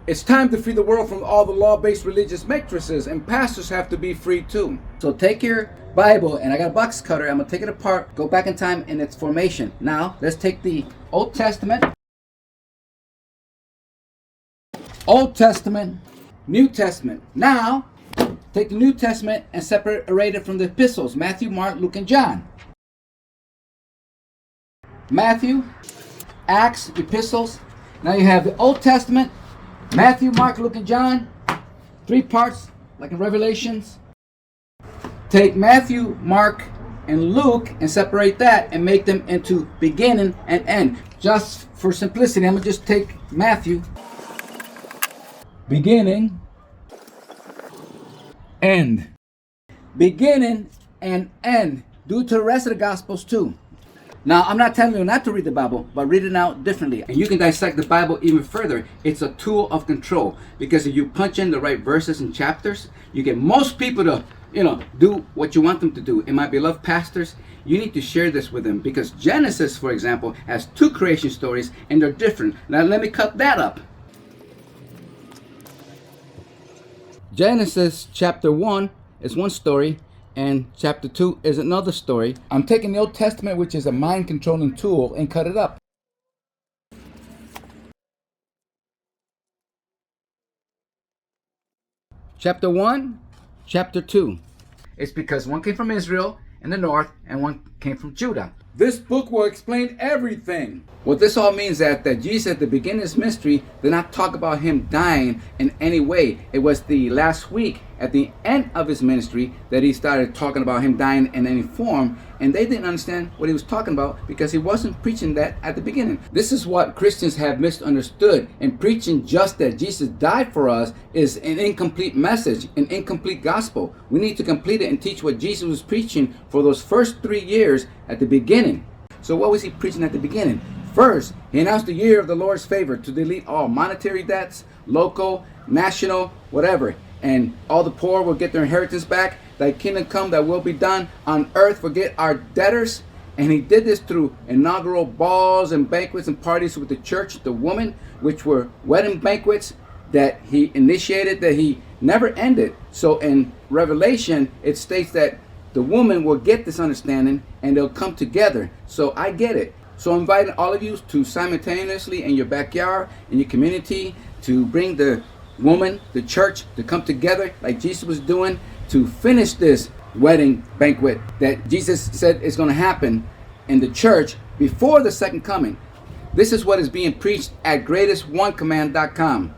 It's time to free the world from all the law-based religious matrices, and pastors have to be free too. So take your Bible, and I got a box cutter. I'm going to take it apart, go back in time in its formation. Now, let's take the Old Testament, New Testament. Now, take the New Testament and separate it from the epistles, Matthew, Mark, Luke, and John. Matthew, Acts, epistles. Now you have the Old Testament, Matthew, Mark, Luke, and John. 3 parts, like in Revelations. Take Matthew, Mark, and Luke and separate that and make them into beginning and end. Just for simplicity, I'm going to just take Matthew, beginning, end. Beginning and end. Due to the rest of the Gospels too. Now, I'm not telling you not to read the Bible, but read it now differently. And you can dissect the Bible even further. It's a tool of control. Because if you punch in the right verses and chapters, you get most people to, do what you want them to do. And my beloved pastors, you need to share this with them. Because Genesis, for example, has 2 creation stories, and they're different. Now, let me cut that up. Genesis chapter 1 is one story, and chapter 2 is another story. I'm taking the Old Testament, which is a mind-controlling tool, and cut it up. Chapter 1, chapter 2. It's because one came from Israel in the north, and one came from Judah. This book will explain everything. What this all means is that Jesus at the beginning of his ministry did not talk about him dying in any way. It was the last week at the end of his ministry that he started talking about him dying in any form, and they didn't understand what he was talking about because he wasn't preaching that at the beginning. This is what Christians have misunderstood. And preaching just that Jesus died for us is an incomplete message, an incomplete gospel. We need to complete it and teach what Jesus was preaching for those first 3 years at the beginning. So what was he preaching at the beginning? First, he announced the year of the Lord's favor to delete all monetary debts, local, national, whatever. And all the poor will get their inheritance back. Thy kingdom come, that will be done on earth. Forget our debtors. And he did this through inaugural balls and banquets and parties with the church, the woman, which were wedding banquets that he initiated, that he never ended. So in Revelation, it states that the woman will get this understanding and they'll come together. So I get it. So I'm inviting all of you to simultaneously in your backyard, in your community, to bring the woman, the church, to come together like Jesus was doing to finish this wedding banquet that Jesus said is going to happen in the church before the second coming. This is what is being preached at greatest1command.com.